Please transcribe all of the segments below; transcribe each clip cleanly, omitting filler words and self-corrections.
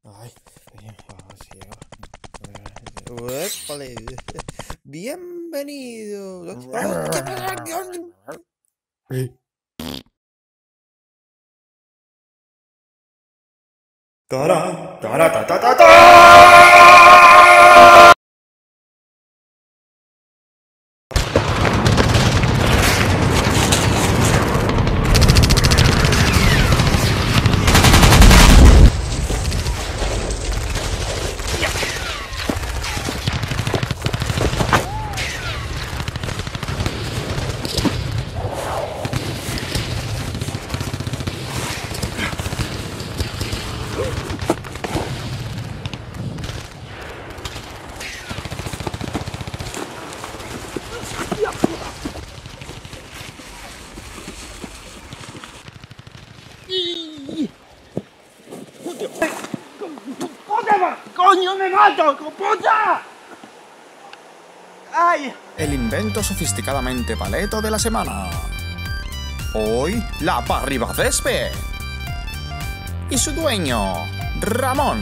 Ay, épale. Bienvenido. ¡Tarán! ¡Taratatatatá! ¡Coño, me mato! ¡Puta! ¡Ay! El invento sofisticadamente paleto de la semana. Hoy, la parribacésped. Y su dueño, Ramón.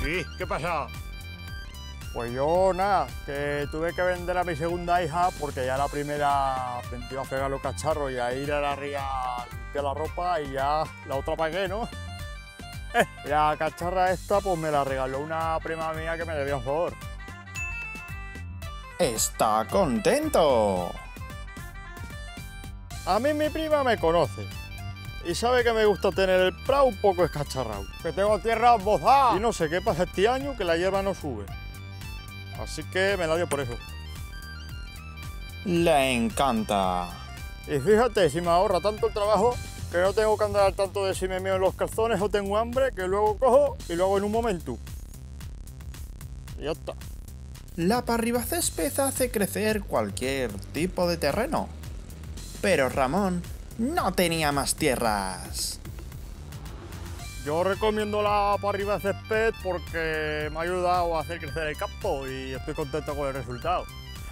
Sí, ¿qué pasa? Pues yo nada, que tuve que vender a mi segunda hija porque ya la primera aprendió a fregar los cacharros y a ir a la ría a limpiar la ropa y ya la otra pagué, ¿no? La cacharra esta pues me la regaló una prima mía que me debía un favor. Está contento. A mí mi prima me conoce y sabe que me gusta tener el prado un poco escacharrado. Que tengo tierra bozada y no sé qué pasa este año que la hierba no sube. Así que me la dio por eso. Le encanta. Y fíjate, si me ahorra tanto el trabajo que no tengo que andar al tanto de si me meo en los calzones o tengo hambre, que luego cojo y lo hago en un momento. Y ya está. La parribacésped hace crecer cualquier tipo de terreno. Pero Ramón no tenía más tierras. Yo recomiendo la parribacésped porque me ha ayudado a hacer crecer el campo y estoy contento con el resultado.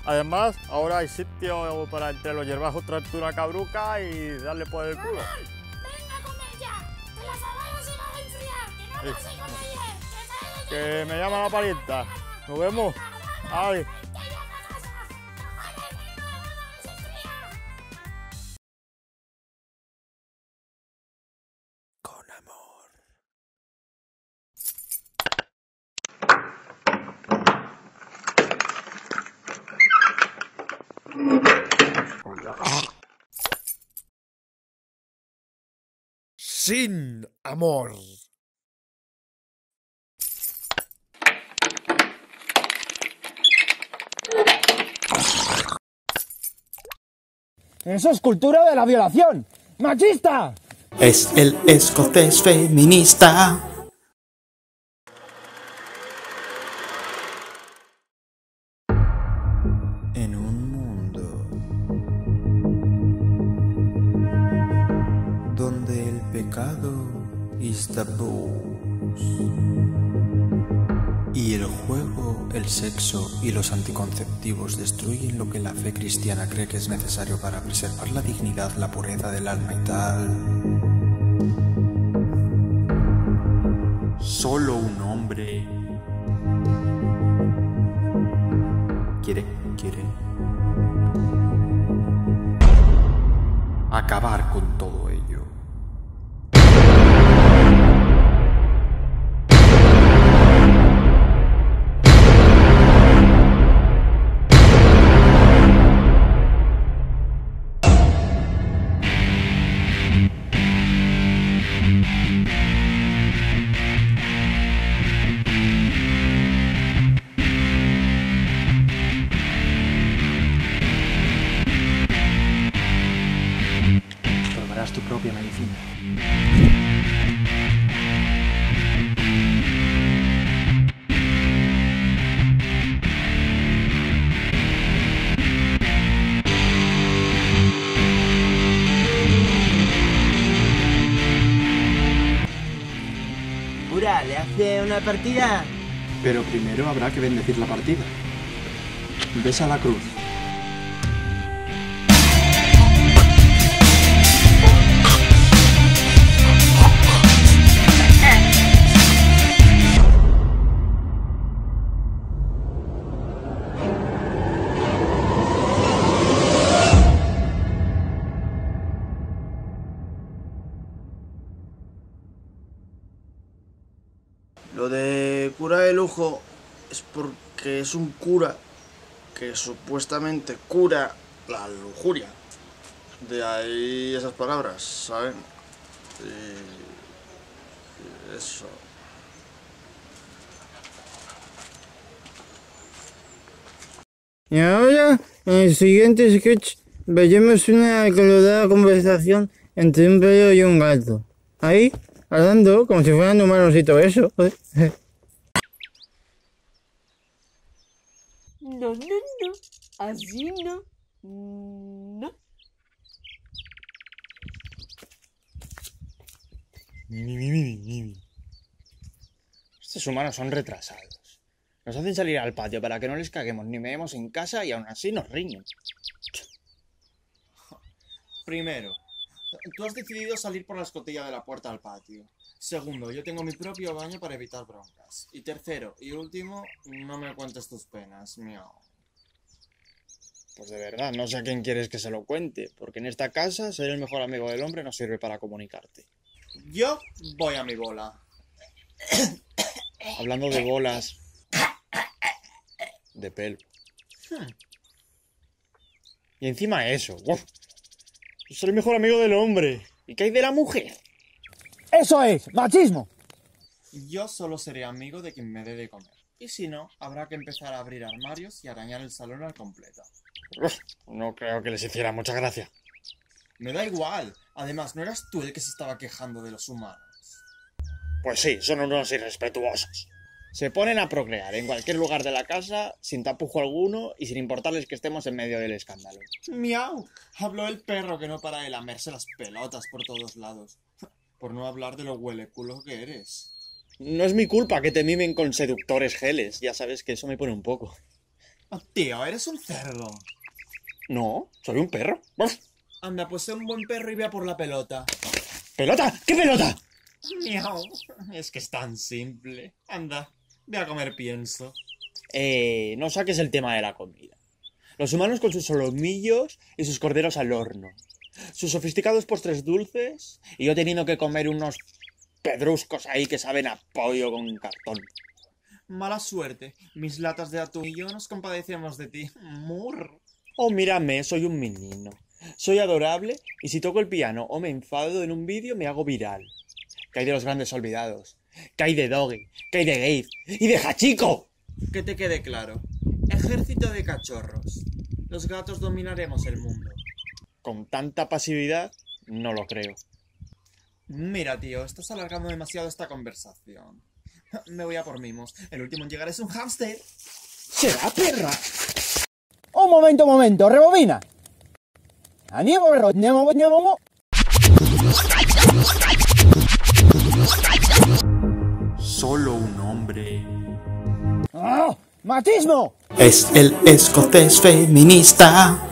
Además, ahora hay sitio para entre los hierbajos traerte una cabruca y darle por el culo. ¡Venga a comer ya! ¡Que la sabana se va a enfriar! ¡Que no pase como ayer! Que me llama la parienta. Nos vemos. Ay. Con amor. Sin amor. ¡Eso es cultura de la violación! ¡Machista! Es el escocés feminista. En un mundo donde el pecado is tabú y el juego, el sexo y los anticonceptivos destruyen lo que la fe cristiana cree que es necesario para preservar la dignidad, la pureza del alma y tal. Solo un hombre quiere acabar con todo ello. Probarás tu propia medicina. Pura, ¿le hace una partida? Pero primero habrá que bendecir la partida. Besa la cruz. de lujo es porque es un cura que supuestamente cura la lujuria. De ahí esas palabras, ¿saben? Y eso. Y ahora, en el siguiente sketch, veremos una acalorada conversación entre un perro y un gato. Ahí, hablando como si fueran humanos y todo eso. No, no, no. Así no. No. Estos humanos son retrasados. Nos hacen salir al patio para que no les caguemos ni meemos en casa y aún así nos riñen. Primero, tú has decidido salir por la escotilla de la puerta al patio. Segundo, yo tengo mi propio baño para evitar broncas. Y tercero y último, no me cuentes tus penas, miau. Pues de verdad, no sé a quién quieres que se lo cuente, porque en esta casa ser el mejor amigo del hombre no sirve para comunicarte. Yo voy a mi bola. Hablando de bolas... de pelo. Y encima eso, ¡uf! Soy el mejor amigo del hombre. ¿Y qué hay de la mujer? ¡Eso es! ¡Machismo! Yo solo seré amigo de quien me dé de comer. Y si no, habrá que empezar a abrir armarios y arañar el salón al completo. Uf, no creo que les hiciera mucha gracia. Me da igual. Además, ¿no eras tú el que se estaba quejando de los humanos? Pues sí, son unos irrespetuosos. Se ponen a procrear en cualquier lugar de la casa, sin tapujo alguno y sin importarles que estemos en medio del escándalo. ¡Miau! Habló el perro que no para de lamerse las pelotas por todos lados. Por no hablar de lo hueleculo que eres. No es mi culpa que te mimen con seductores geles. Ya sabes que eso me pone un poco. Oh, tío, eres un cerdo. No, soy un perro. ¡Uf! Anda, pues sé un buen perro y ve a por la pelota. ¿Pelota? ¿Qué pelota? Miau. Es que es tan simple. Anda, ve a comer pienso. No saques el tema de la comida. Los humanos con sus solomillos y sus corderos al horno. Sus sofisticados postres dulces y yo teniendo que comer unos pedruscos ahí que saben a pollo con cartón. Mala suerte. Mis latas de atún y yo nos compadecemos de ti. Murr. Oh, mírame, soy un menino. Soy adorable y si toco el piano o me enfado en un vídeo me hago viral. ¿Qué hay de los grandes olvidados? ¿Qué hay de Doggy? ¿Qué hay de Gabe? ¡Y de Hachiko! Que te quede claro. Ejército de cachorros. Los gatos dominaremos el mundo. Con tanta pasividad, no lo creo. Mira, tío, estás alargando demasiado esta conversación. Me voy a por mimos. El último en llegar es un hámster. ¡Será perra! Un momento, rebobina. Solo un hombre. ¡Ah! ¡Machismo! Es el escocés feminista.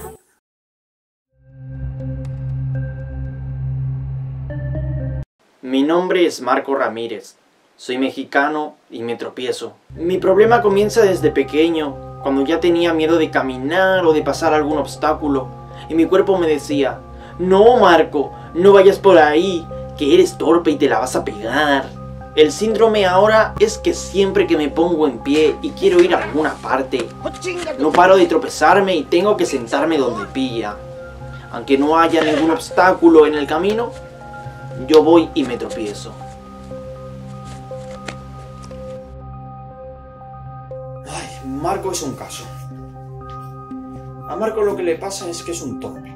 Mi nombre es Marco Ramírez. Soy mexicano y me tropiezo. Mi problema comienza desde pequeño, cuando ya tenía miedo de caminar o de pasar algún obstáculo. Y mi cuerpo me decía, no Marco, no vayas por ahí, que eres torpe y te la vas a pegar. El síndrome ahora es que siempre que me pongo en pie y quiero ir a alguna parte, no paro de tropezarme y tengo que sentarme donde pilla. Aunque no haya ningún obstáculo en el camino, yo voy y me tropiezo. Ay, Marco es un caso. A Marco lo que le pasa es que es un torpe.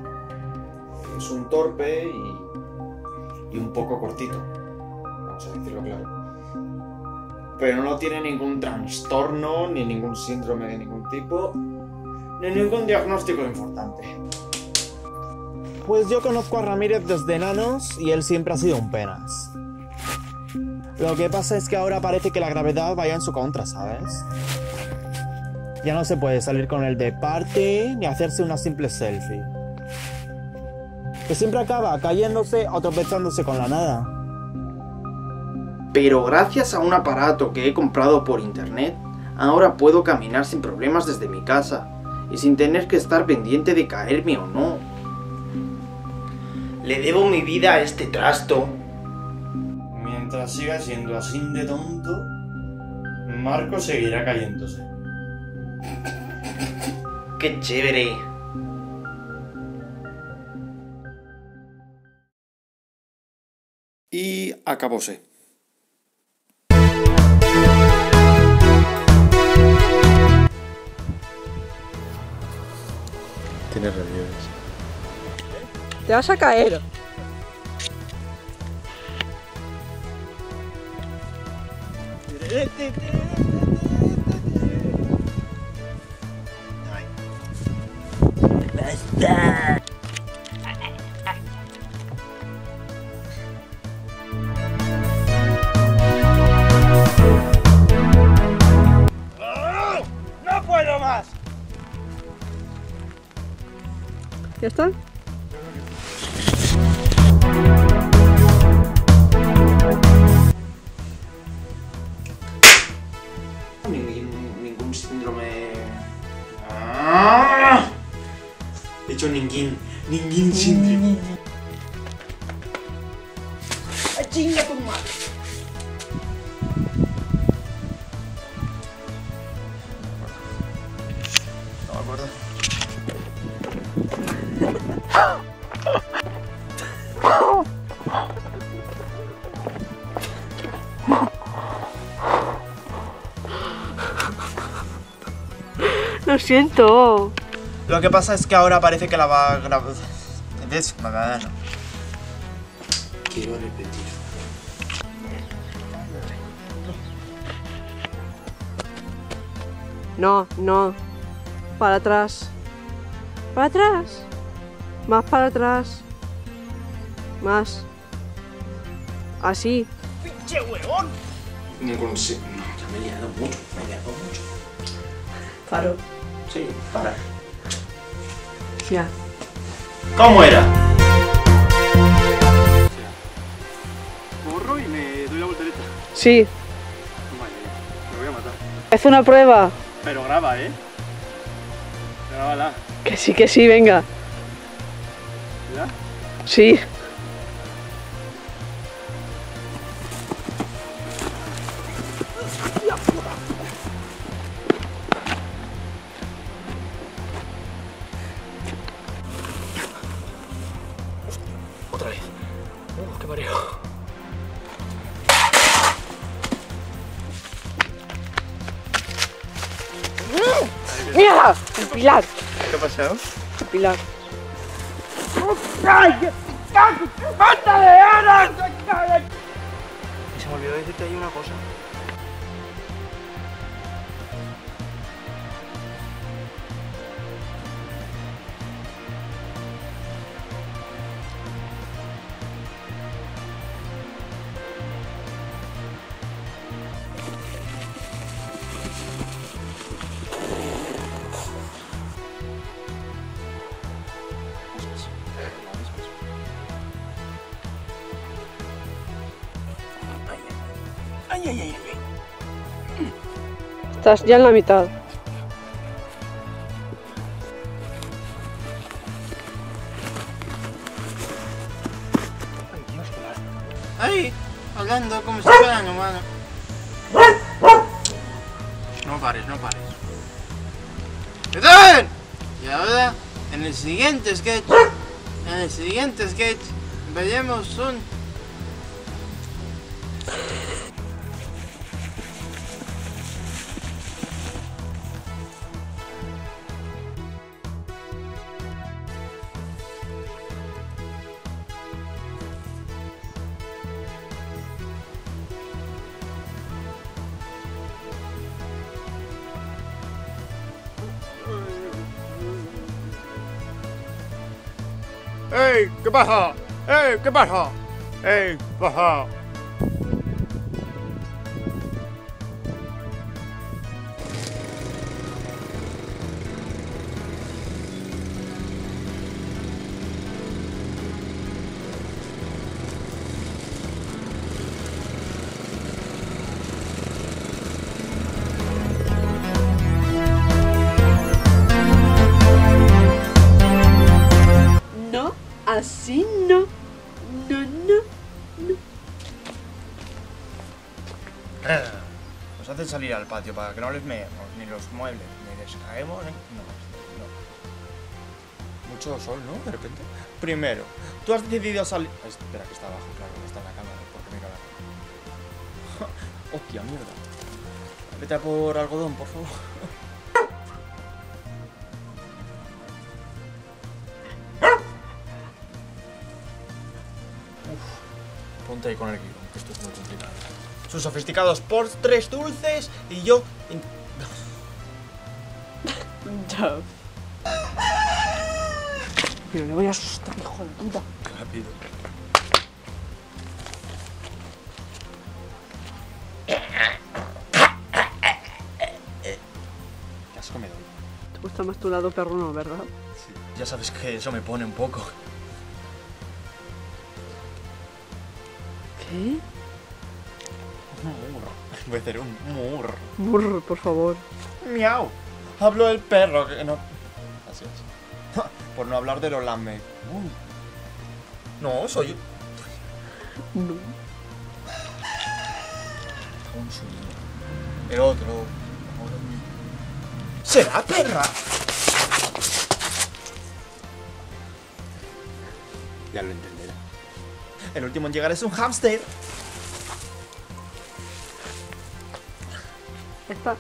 Es un torpe y un poco cortito. Vamos a decirlo claro. Pero no tiene ningún trastorno, ni ningún síndrome de ningún tipo, ni ningún diagnóstico importante. Pues yo conozco a Ramírez desde enanos y él siempre ha sido un penas. Lo que pasa es que ahora parece que la gravedad vaya en su contra, ¿sabes? Ya no se puede salir con él de party ni hacerse una simple selfie. Que siempre acaba cayéndose o tropezándose con la nada. Pero gracias a un aparato que he comprado por internet, ahora puedo caminar sin problemas desde mi casa y sin tener que estar pendiente de caerme o no. Le debo mi vida a este trasto. Mientras siga siendo así de tonto, Marco seguirá cayéndose. ¡Qué chévere! Y acabóse. Tienes relieves. Te vas a caer. ¡Basta! ¡No puedo más! ¿Ya está? Ningún síndrome... He dicho ningún síndrome. ¡Ay, chinga tu madre! No me acuerdo. Lo siento. Lo que pasa es que ahora parece que la va a grabar. Quiero repetir. No, no. Para atrás. Para atrás. Más para atrás. Más. Así. ¡Pinche huevón! Ningún sí. No, ya me he liado mucho. Paro. Sí, para. Ya. ¿Cómo era? Corro y me doy la voltereta. Sí. Vale, me voy a matar. Es una prueba. Pero graba, ¿eh? Grábala. Que sí, venga. ¿Ya? Sí. Otra vez. ¡Qué mareo! ¡Mierda! El pilar. ¿Qué ha pasado? El pilar. Se me olvidó decirte ahí una cosa. Estás ya en la mitad. Ahí, hablando como si fueran humanos. No pares. ¡Perdón! Y ahora, en el siguiente sketch, veremos un... ¡Ey! ¿Qué pasa? ¡Ey! ¿Qué pasa? ¡Ey! ¿Qué pasa? No, así no. No. Pues haces de salir al patio para que no les meemos, ni los muebles, ni les caemos, ¿eh? No. Mucho sol, ¿no? De repente. Primero, tú has decidido salir... Espera, que está abajo, claro, no está en la cámara, porque mira la... Hostia, mierda. Vete a por algodón, por favor. Ponte ahí con el guión, que esto es muy complicado. Sus sofisticados postres dulces y yo... Ya. Pero le voy a asustar, hijo de puta. Rápido. Qué asco me doy. Te gusta más tu lado perruno, ¿verdad? Sí. Ya sabes que eso me pone un poco. ¿Qué? Voy a hacer un murr. Burr, por favor. Miau. Hablo del perro, que no... Así es. Por no hablar de los lame. No, soy... No. El otro... ¿Será perra? Ya lo entenderá. El último en llegar es un hámster. Está.